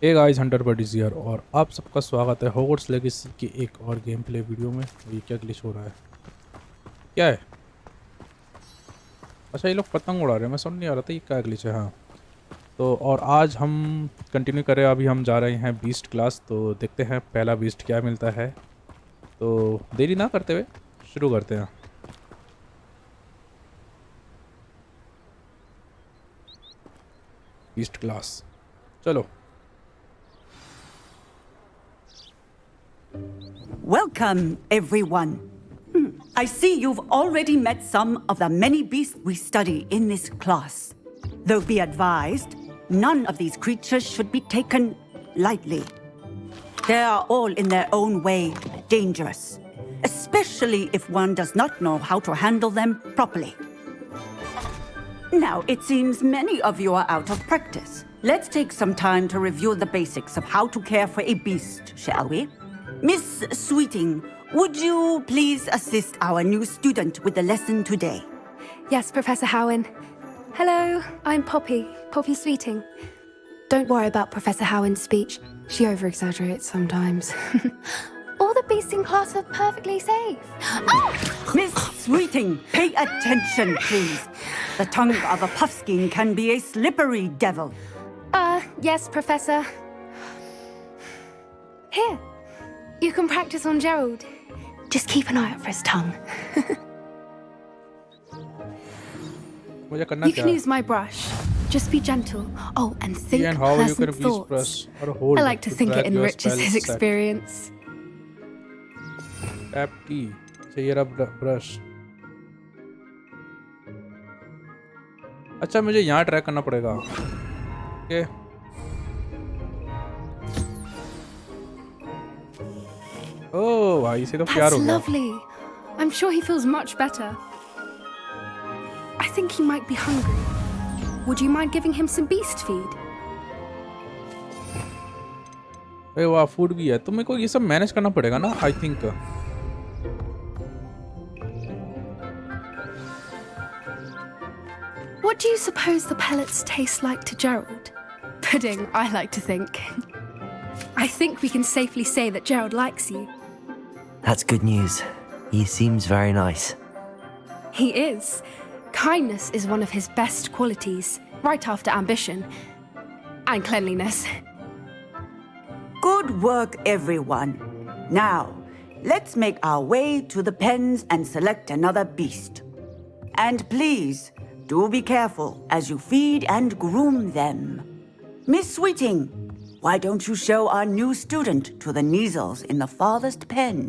Hey guys, Hunter Buddies here और आप सबका स्वागत है हॉगवर्ट्स लेगेसी की एक और गेम प्ले वीडियो में। ये क्या ग्लिच हो रहा है? क्या है? अच्छा, ये लोग पतंग उड़ा रहे हैं। मैं समझ नहीं आ रहा था ये क्या ग्लिच है। हाँ, तो और आज हम कंटिन्यू करें। अभी हम जा रहे हैं बीस्ट क्लास, तो देखते हैं पहला बीस्ट क्या मिलता है। तो देरी ना करते हुए शुरू करते हैं। बीस्ट क्लास, चलो। Welcome, everyone. I see you've already met some of the many beasts we study in this class. Though be advised, none of these creatures should be taken lightly. They are all in their own way dangerous, especially if one does not know how to handle them properly. Now, it seems many of you are out of practice. Let's take some time to review the basics of how to care for a beast, shall we? Miss Sweeting, would you please assist our new student with the lesson today? Yes, Professor Howen. Hello, I'm Poppy Sweeting. Don't worry about Professor Howen's speech. She over-exaggerates sometimes. All the beasts in class are perfectly safe. Oh! Miss Sweeting, pay attention, please. The tongue of a puffskein can be a slippery devil. Yes, Professor. Here, you can practice on Gerald. Just keep an eye out for his tongue. मुझे करना You क्या can है? use my brush. Just be gentle. Oh, and think And how you can pleasant use thoughts. brush or hold I like to think drag it your enriches spell his set. experience. Tap की चाहिए रहा brush. अच्छा, मुझे यहाँ track करना पड़ेगा। Okay, ओह भाई, इसे तो प्यार हो That's गया। lovely. I'm sure he feels much better. I think he might be hungry. Would you mind giving him some beast feed? अरे वाह, फूड भी है। तो मेरे को ये सब मैनेज करना पड़ेगा ना, I think. What do you suppose the pellets taste like to Gerald? Pudding, I like to think. I think we can safely say that Gerald likes you. That's good news. He seems very nice. He is. Kindness is one of his best qualities, right after ambition and cleanliness. Good work, everyone. Now, let's make our way to the pens and select another beast. And please, do be careful as you feed and groom them. Miss Sweeting, why don't you show our new student to the Neasels in the farthest pen?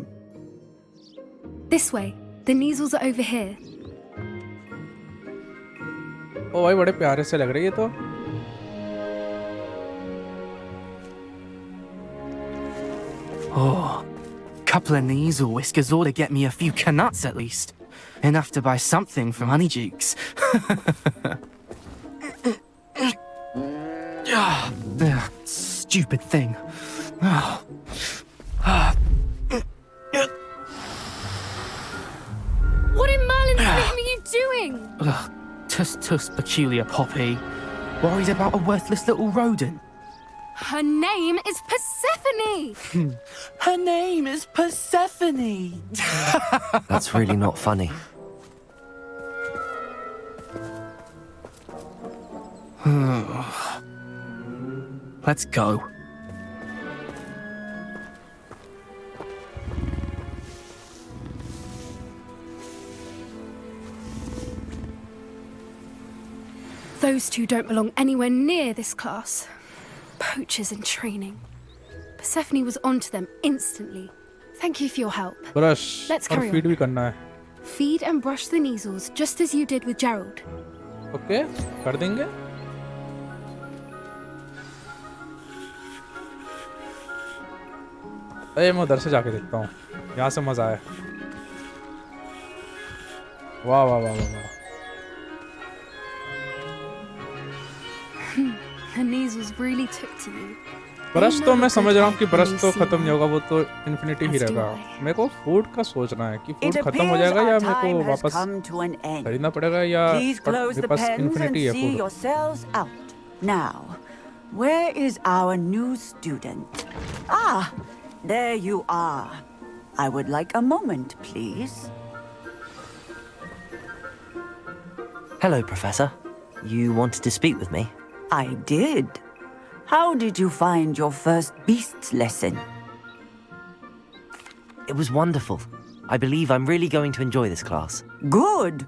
This way. The Neasels are over here. ओ भाई, बड़े प्यारे से लग रही है तो। Oh, couple of Neasel whiskers ought to get me a few canuts at least. Enough to buy something from Honeydukes. Stupid thing. What in Merlin's name are you doing? Tuss peculiar Poppy. Worried about a worthless little rodent. Her name is Persephone. Her name is Persephone. That's really not funny. Let's go. Those two don't belong anywhere near this class. Poachers in training. Persephone was onto them instantly. Thank you for your help. Brush Let's और carry feed on. भी करना है। Feed and brush the Neasels just as you did with Gerald. Okay, कर देंगे। अरे मैं उधर से जाके देखता हूँ, यहाँ से मजा आया। वाह वाह वाह वाह वाह। The Neasels really took to you. Brush They तो know मैं the समझ good रहा हूँ कि apple ब्रश you तो see खत्म नहीं now. होगा, वो तो इन्फिनिटी ही As do रहेगा। I. मेरे को फूड का सोचना है कि फूड It खत्म हो appears जाएगा या our मेरे time को has वापस come to an end. खरीदना पड़ेगा, या Please close मेरे the pass pens and infinity है see food. yourselves out. Now, Where is our new student? Ah, there you are. I would like a moment, please. Hello, Professor. You wanted to speak with me? I did. How did you find your first beasts lesson? It was wonderful. I believe I'm really going to enjoy this class. Good.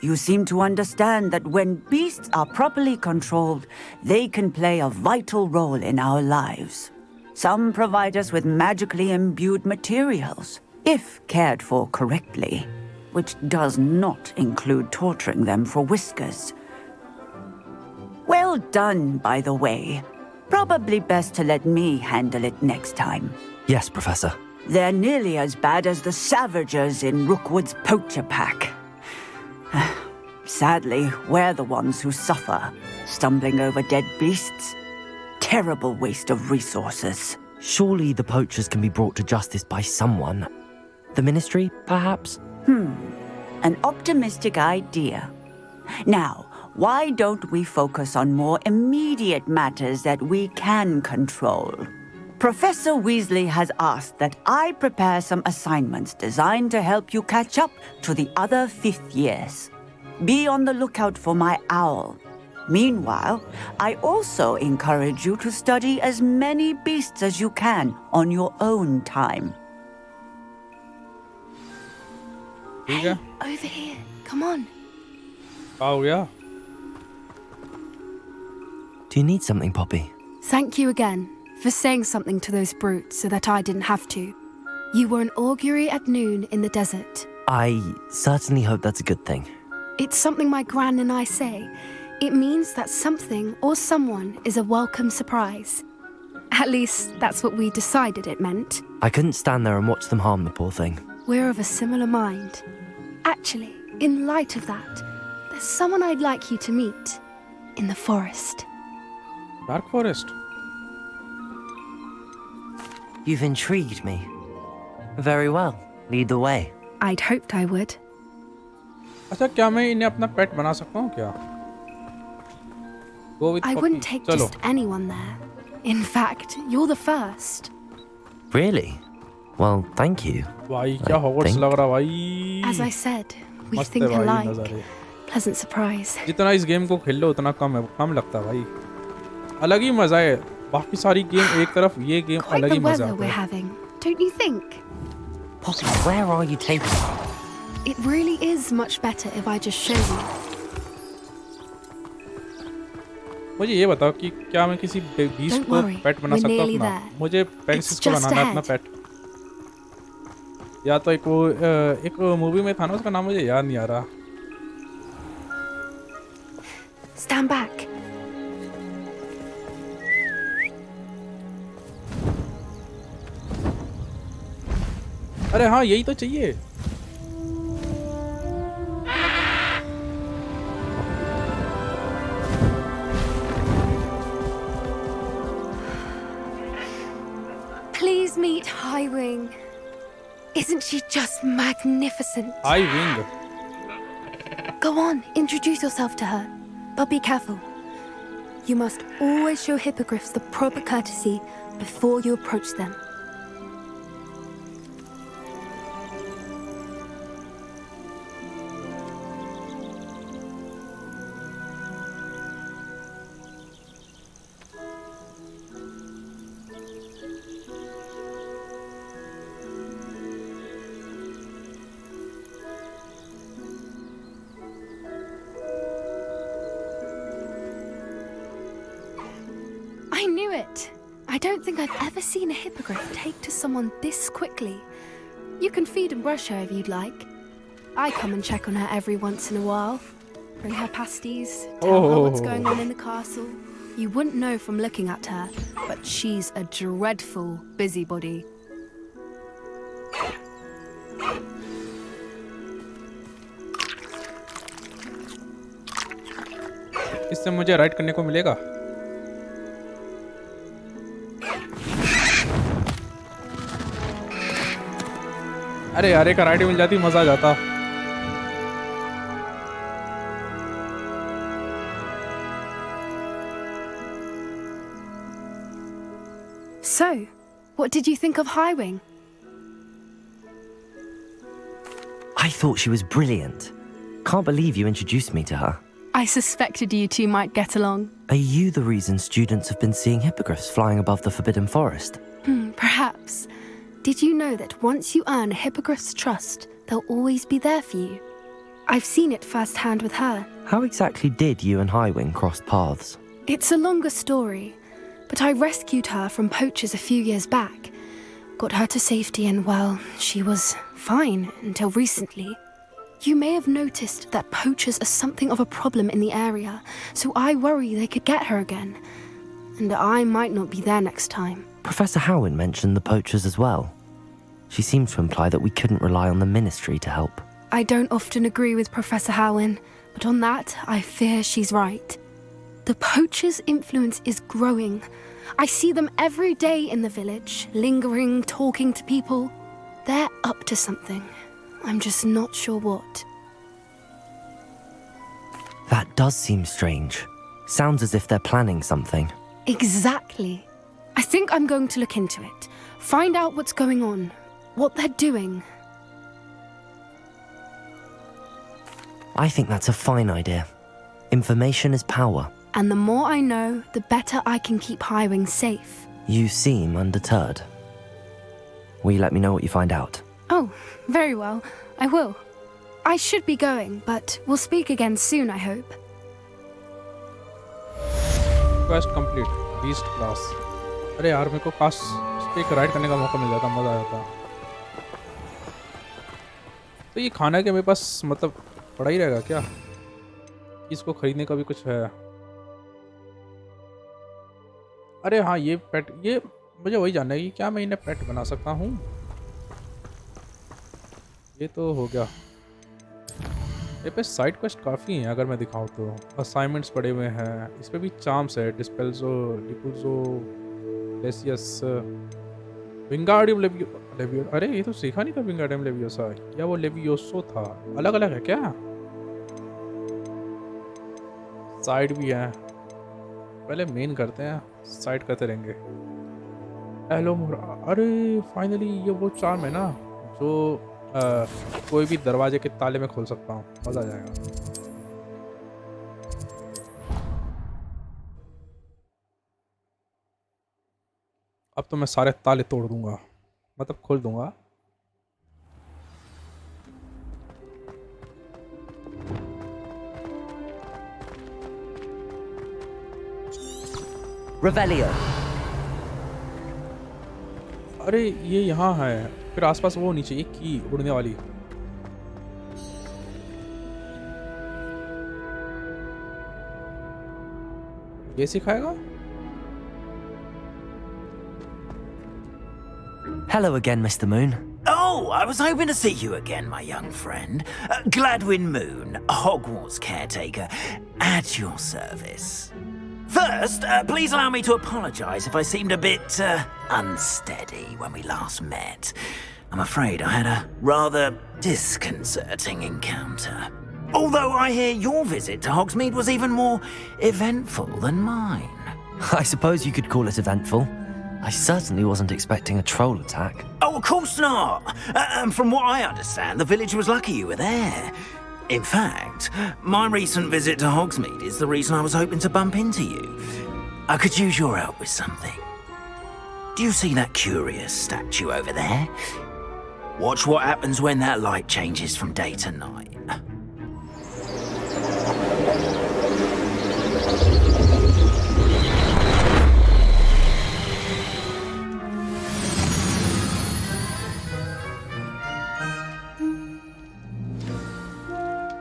You seem to understand that when beasts are properly controlled, they can play a vital role in our lives. Some provide us with magically imbued materials, if cared for correctly, which does not include torturing them for whiskers. Well done, by the way. Probably best to let me handle it next time. Yes, Professor. They're nearly as bad as the Savagers in Rookwood's poacher pack. Sadly, we're the ones who suffer, stumbling over dead beasts. Terrible waste of resources. Surely the poachers can be brought to justice by someone. The Ministry, perhaps? An optimistic idea. Now, why don't we focus on more immediate matters that we can control? Professor Weasley has asked that I prepare some assignments designed to help you catch up to the other fifth years. Be on the lookout for my owl. Meanwhile, I also encourage you to study as many beasts as you can on your own time. ठीक है, Over here. Come on. क्या हो गया? Do you need something, Poppy? Thank you again for saying something to those brutes so that I didn't have to. You were an augury at noon in the desert. I certainly hope that's a good thing. It's something my gran and I say. It means that something or someone is a welcome surprise. At least, that's what we decided it meant. I couldn't stand there and watch them harm the poor thing. We're of a similar mind. Actually, in light of that, there's someone I'd like you to meet. In the forest. Dark Forest. You've intrigued me. Very well. Lead the way. I'd hoped I would. अच्छा, क्या मैं इन्हें अपना पेट बना सकता हूँ क्या? Go with I Poppy. wouldn't take चलो. just anyone there. In fact, you're the first. Really? Well, thank you. भाई क्या I हॉगवर्ट्स think- लग रहा भाई. As I said, we मस्त think है भाई alike. नज़ारे. Pleasant surprise. जितना इस गेम को खेल लो उतना कम लगता है भाई. अलग ही मजा है. बाकी सारी गेम एक तरफ, ये गेम Quite अलग the ही मजा weather आता we're है. having, don't you think? Poppy, where are you taking me? It really is much better if I just show you. मुझे ये बताओ कि क्या मैं किसी बीस्ट Don't को worry, पेट बना we're सकता हूँ nearly अपना? there. मुझे पेंसिस It's को just बनाना है अपना ahead. पेट. या तो एक मूवी में था ना, उसका नाम मुझे याद नहीं आ रहा. Stand back. अरे हाँ, यही तो चाहिए. Please meet Highwing. Isn't she just magnificent? I wing. Go on, introduce yourself to her. But be careful. You must always show hippogriffs the proper courtesy before you approach them. I knew it. I don't think I've ever seen a hippogriff take to someone this quickly. You can feed and brush her if you'd like. I come and check on her every once in a while. Bring her pasties, tell her what's going on in the castle. You wouldn't know from looking at her, but she's a dreadful busybody. इससे मुझे ride करने को मिलेगा. अरे यार, एक ride मिल जाती मजा आ जाता. So, what did you think of Highwing? I thought she was brilliant. Can't believe you introduced me to her. I suspected you two might get along. Are you the reason students have been seeing hippogriffs flying above the Forbidden Forest? Perhaps. Did you know that once you earn a hippogriff's trust, they'll always be there for you? I've seen it firsthand with her. How exactly did you and Highwing cross paths? It's a longer story, but I rescued her from poachers a few years back. Got her to safety and, well, she was fine until recently. You may have noticed that poachers are something of a problem in the area, so I worry they could get her again. And I might not be there next time. Professor Howin mentioned the poachers as well. She seemed to imply that we couldn't rely on the Ministry to help. I don't often agree with Professor Howin, but on that, I fear she's right. The poachers' influence is growing. I see them every day in the village, lingering, talking to people. They're up to something. I'm just not sure what. That does seem strange. Sounds as if they're planning something. Exactly. I think I'm going to look into it. Find out what's going on, what they're doing. I think that's a fine idea. Information is power. And the more I know, the better I can keep Highwing safe. You seem undeterred. Will you let me know what you find out? Oh, very well. I will. I should be going, but we'll speak again soon, I hope. Quest complete. Beast class. अरे यार मेरे को काश पे एक ride करने का मौका मिल जाता, मज़ा आ जाता। तो ये खाना के मेरे पास मतलब पड़ा ही रहेगा क्या? इसको खरीदने का भी कुछ है? अरे हाँ, ये पेट, ये मुझे वही जानना है कि क्या मैं इन्हें पेट बना सकता हूँ? ये तो हो गया। ये पे साइड क्वेस्ट काफ़ी हैं अगर मैं दिखाऊँ तो। असाइनमेंट्स पड़े हुए हैं, इस पे भी चार्म्स है, डिस्पेल्सो, डिपुजो, लेसियस, विंगार्डियम लेवियो। अरे ये तो सीखा नहीं था विंगार्डियम लेवियोसा, या वो लेवियोसो था? अलग अलग है क्या? साइड भी है, पहले मेन करते हैं, साइड करते रहेंगे। हेलो मोरा, अरे फाइनली ये वो चार्म है ना जो कोई भी दरवाजे के ताले में खोल सकता हूँ, मज़ा आ जाएगा। अब तो मैं सारे ताले तोड़ दूंगा, मतलब खोल दूंगा। Revelio. अरे ये यहाँ है, फिर आसपास वो नीचे एक की उड़ने वाली। ये सिखाएगा? Hello again, Mr. Moon. Oh, I was hoping to see you again, my young friend. Gladwin Moon, Hogwarts caretaker, at your service. First, please allow me to apologize if I seemed a bit unsteady when we last met. I'm afraid I had a rather disconcerting encounter. Although I hear your visit to Hogsmeade was even more eventful than mine. I suppose you could call it eventful. I certainly wasn't expecting a troll attack. Oh, of course not. From what I understand, the village was lucky you were there. In fact, my recent visit to Hogsmeade is the reason I was hoping to bump into you. I could use your help with something. Do you see that curious statue over there? Watch what happens when that light changes from day to night.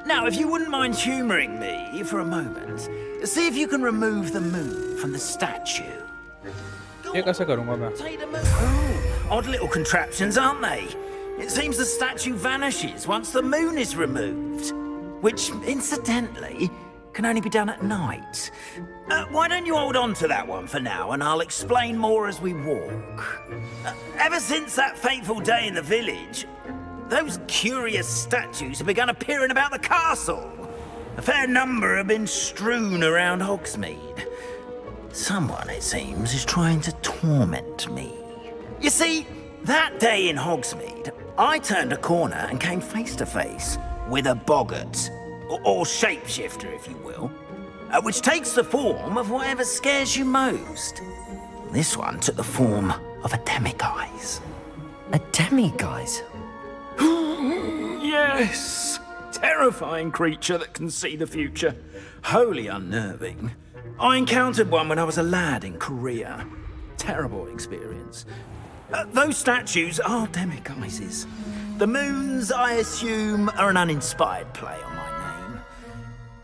Now, if you wouldn't mind humouring me for a moment, see if you can remove the moon from the statue. ये कैसे करूँगा मैं? Take the moon. Oh, odd little contraptions, aren't they? It seems the statue vanishes once the moon is removed, which, incidentally, can only be done at night. Why don't you hold on to that one for now, and I'll explain more as we walk. Ever since that fateful day in the village, those curious statues have begun appearing about the castle. A fair number have been strewn around Hogsmeade. Someone, it seems, is trying to torment me. You see, that day in Hogsmeade, I turned a corner and came face to face with a boggart, or shapeshifter, if you will, which takes the form of whatever scares you most. This one took the form of a demiguise. A demiguise? Yes! Terrifying creature that can see the future. Wholly unnerving. I encountered one when I was a lad in Korea. Terrible experience. Those statues are demiguises. The moons, I assume, are an uninspired play on my name.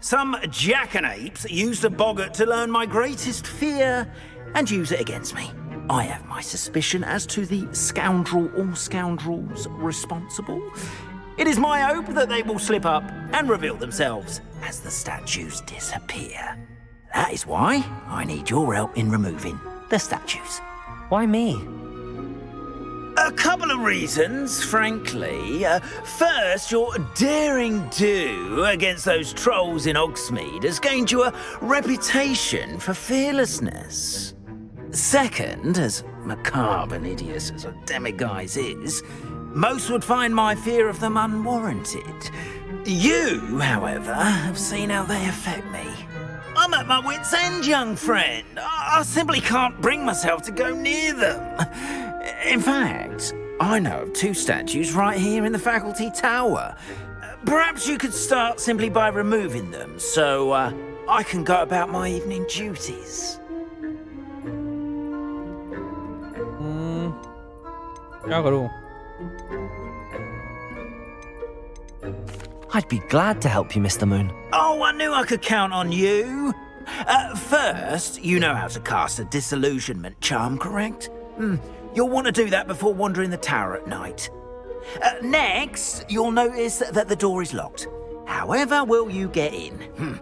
Some jackanapes used a boggart to learn my greatest fear and use it against me. I have my suspicion as to the scoundrel or scoundrels responsible. It is my hope that they will slip up and reveal themselves as the statues disappear. That is why I need your help in removing the statues. Why me? A couple of reasons, frankly. First, your daring do against those trolls in Hogsmeade has gained you a reputation for fearlessness. Second, as macabre and hideous as a demiguise is, most would find my fear of them unwarranted. You, however, have seen how they affect me. I'm at my wit's end, young friend. I simply can't bring myself to go near them. In fact, I know of 2 statues right here in the faculty tower. Perhaps you could start simply by removing them, so I can go about my evening duties. क्या करूं? I'd be glad to help you, Mr. Moon. Oh, I knew I could count on you. First, you know how to cast a disillusionment charm, correct? You'll want to do that before wandering the tower at night. Next, you'll notice that the door is locked. However will you get in?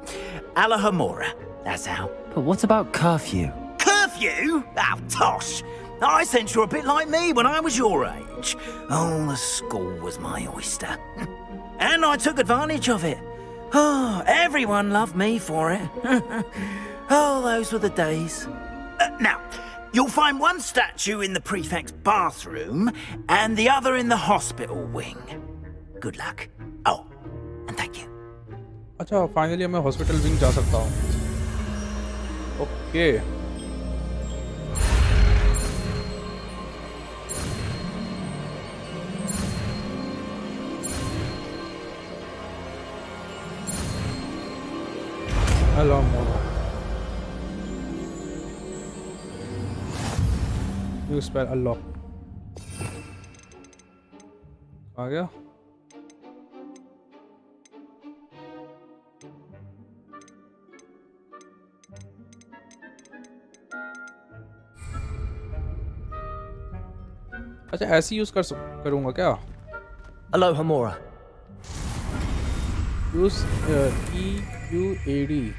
Alahomora, that's how. But what about curfew? Curfew? Oh, tosh. I sense you're a bit like me when I was your age. Oh, the school was my oyster. And I took advantage of it. Oh, everyone loved me for it. Oh, those were the days. Now, you'll find one statue in the prefect's bathroom and the other in the hospital wing. Good luck. Oh, and thank you. अच्छा finally मैं hospital wing जा सकता हूँ. Okay hello मोरो new spell unlock आ गया. अच्छा ऐसे use करूँगा क्या? Alohomora. Use EUAD.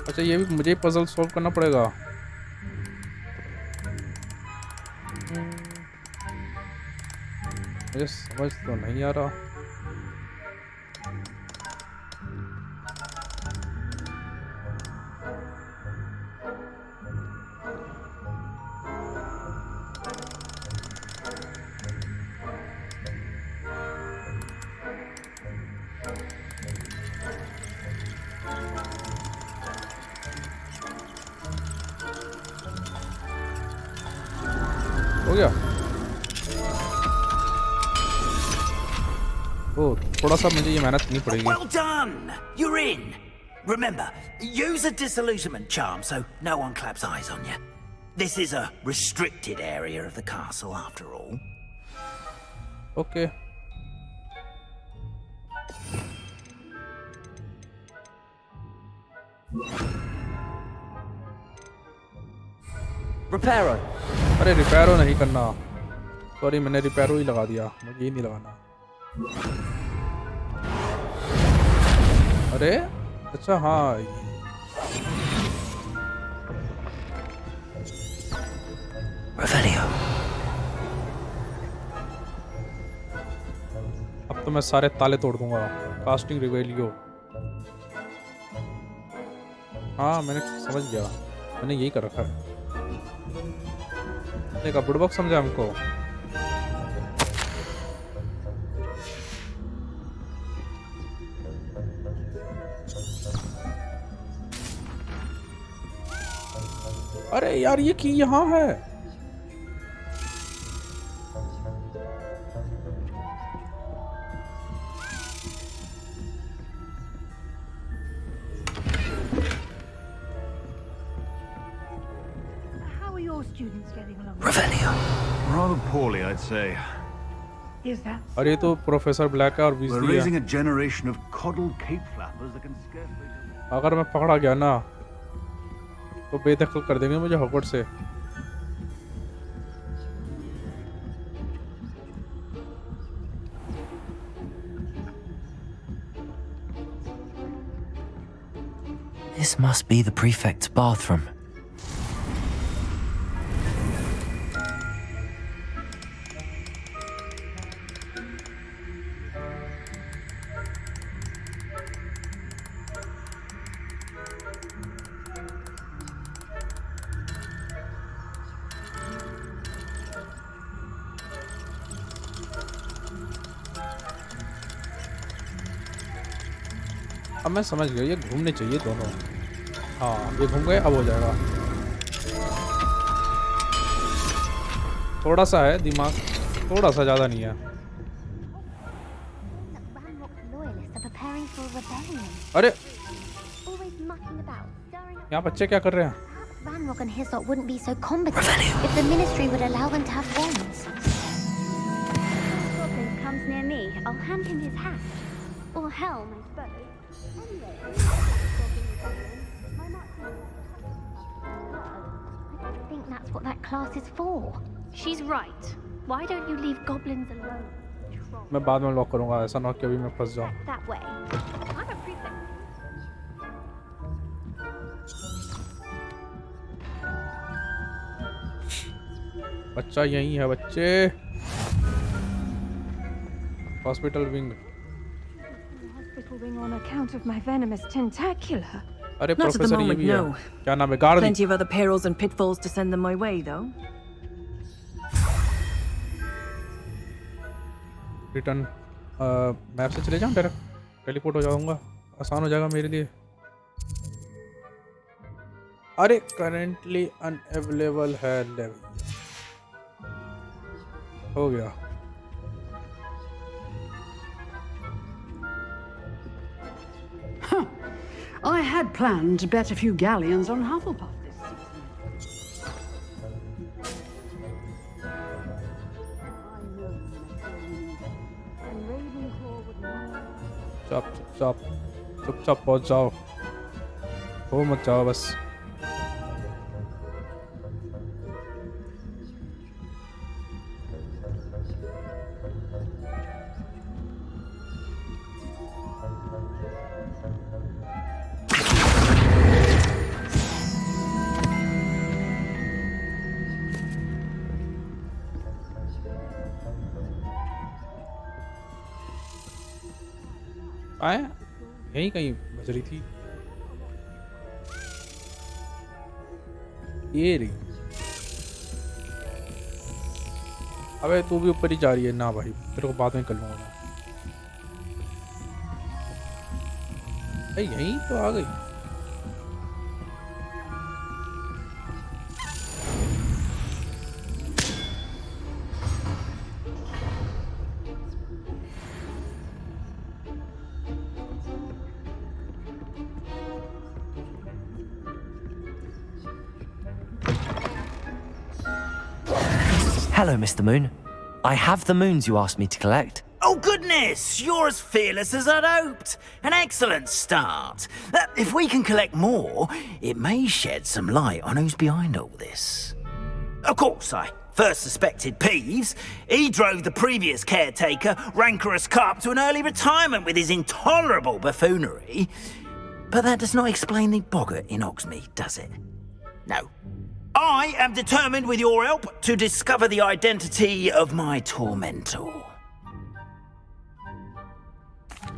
अच्छा ये भी मुझे पजल सॉल्व करना पड़ेगा. मुझे समझ तो नहीं आ रहा. हो गया. ओ थोड़ा सा मुझे ये मेहनत करनी पड़ेगी. Well done! You're in. Remember, use a disillusionment charm so no one claps eyes on you. This is a restricted area of the castle, after all. Okay Reparo. अरे रिपेयरो नहीं करना. सॉरी मैंने रिपेयरो ही लगा दिया. मुझे ये नहीं लगाना. अरे अच्छा हाँ Revelio. अब तो मैं सारे ताले तोड़ दूंगा। कास्टिंग रिवेलियो। हाँ मैंने समझ गया, मैंने यही कर रखा है। देखा बुड़बक समझा हमको। अरे यार ये की यहाँ है। How are your students getting along? Revelio. Rather poorly, I'd say. Is that अरे ये तो प्रोफेसर ब्लैक है और We're वीज़ली है। raising a generation of coddled cape flappers that can scarcely... अगर मैं पकड़ा गया ना तो बेदखल कर देंगे मुझे हॉगवर्ट्स से। This must be the prefect's bathroom. अब मैं समझ गया, ये घूमने चाहिए दोनों। हाँ ये घूम गए, अब हो जाएगा। थोड़ा सा है दिमाग, थोड़ा सा, ज़्यादा नहीं है। अरे यहाँ बच्चे क्या कर रहे हैं? Ranrock and his lot wouldn't be so combative if the Ministry would allow them to have wands. If Goblin comes near me, I'll hand him his hat. Or helm, I suppose. Anyway, I don't think that's what that class is for. She's right. Why don't you leave goblins alone? मैं बाद में lock करूँगा, ऐसा ना हो कि अभी मैं फंस जाऊँ। That way. I'm a prefect. बच्चा यहीं है बच्चे। Hospital wing. hospital wing on account of my venomous tentacula? अरे Not at the प्रोफेसर ये moment, भी है। no. क्या नाम है? Guard. Plenty of other perils and pitfalls to send them my way, though. Return map से चले जाऊँ, डायरेक्ट टेलीपोर्ट हो जाऊंगा, आसान हो जाएगा मेरे लिए। अरे करेंटली अनअवेलेबल है लेवल, हो गया। I had planned to bet a few galleons on Hufflepuff this season. चुपचाप पहुंच जाओ, हो मत जाओ बस। आए यहीं कहीं बज रही थी ये रही। अबे तू भी ऊपर ही जा रही है ना भाई, तेरे को बाद में कर लूंगा मैं। भाई यहीं तो आ गई। Hello, Mr. Moon. I have the moons you asked me to collect. Oh, goodness! You're as fearless as I'd hoped. An excellent start. If we can collect more, it may shed some light on who's behind all this. Of course, I first suspected Peeves. He drove the previous caretaker, Rancorous Carp, to an early retirement with his intolerable buffoonery. But that does not explain the boggart in Hogsmeade, does it? No. I am determined, with your help, to discover the identity of my tormentor.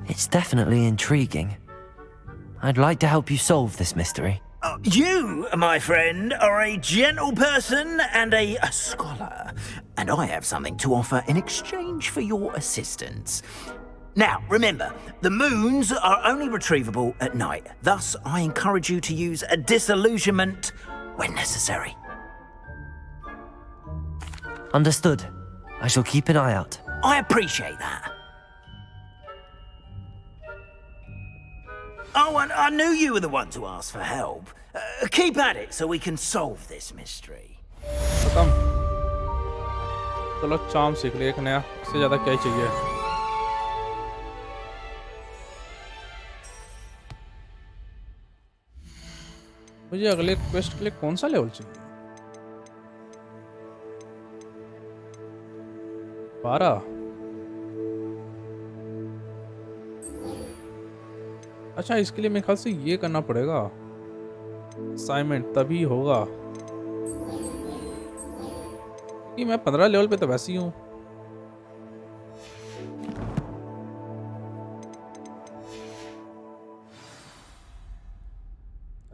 It's definitely intriguing. I'd like to help you solve this mystery. You, my friend, are a gentle person and a scholar, and I have something to offer in exchange for your assistance. Now, remember, the moons are only retrievable at night. Thus, I encourage you to use a disillusionment when necessary. Understood. I shall keep an eye out. I appreciate that. Oh, and I knew you were the one to ask for help. Keep at it so we can solve this mystery. खत्म। चलो charm सीख लिया एक नया, इससे ज़्यादा क्या ही चाहिए। मुझे अगले क्वेस्ट के लिए कौन सा लेवल चाहिए? 12। अच्छा, इसके लिए मेरे ख्याल से ये करना पड़ेगा असाइनमेंट, तभी होगा, कि मैं 15 लेवल पे तो वैसे ही हूँ।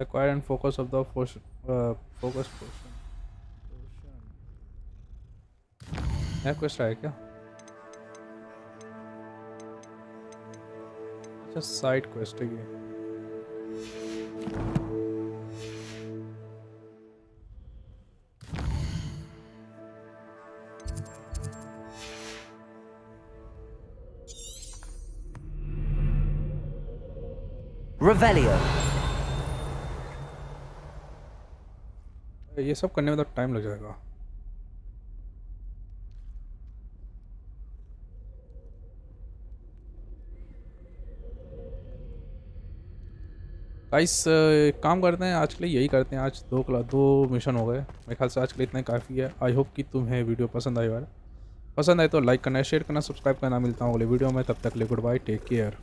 Acquire and focus of the focus portion। नया क्वेस्ट है क्या? अच्छा, साइड क्वेस्ट है ये। Revelio। ये सब करने में तो टाइम लग जाएगा। गाइस, काम करते हैं आज के लिए, यही करते हैं। आज 2 मिशन हो गए मेरे ख्याल से। आज के लिए इतना ही काफ़ी है। आई होप कि तुम्हें वीडियो पसंद आई। पसंद आए तो लाइक करना, शेयर करना, सब्सक्राइब करना। मिलता हूँ अगले वीडियो में, तब तक के लिए गुड बाय, टेक केयर।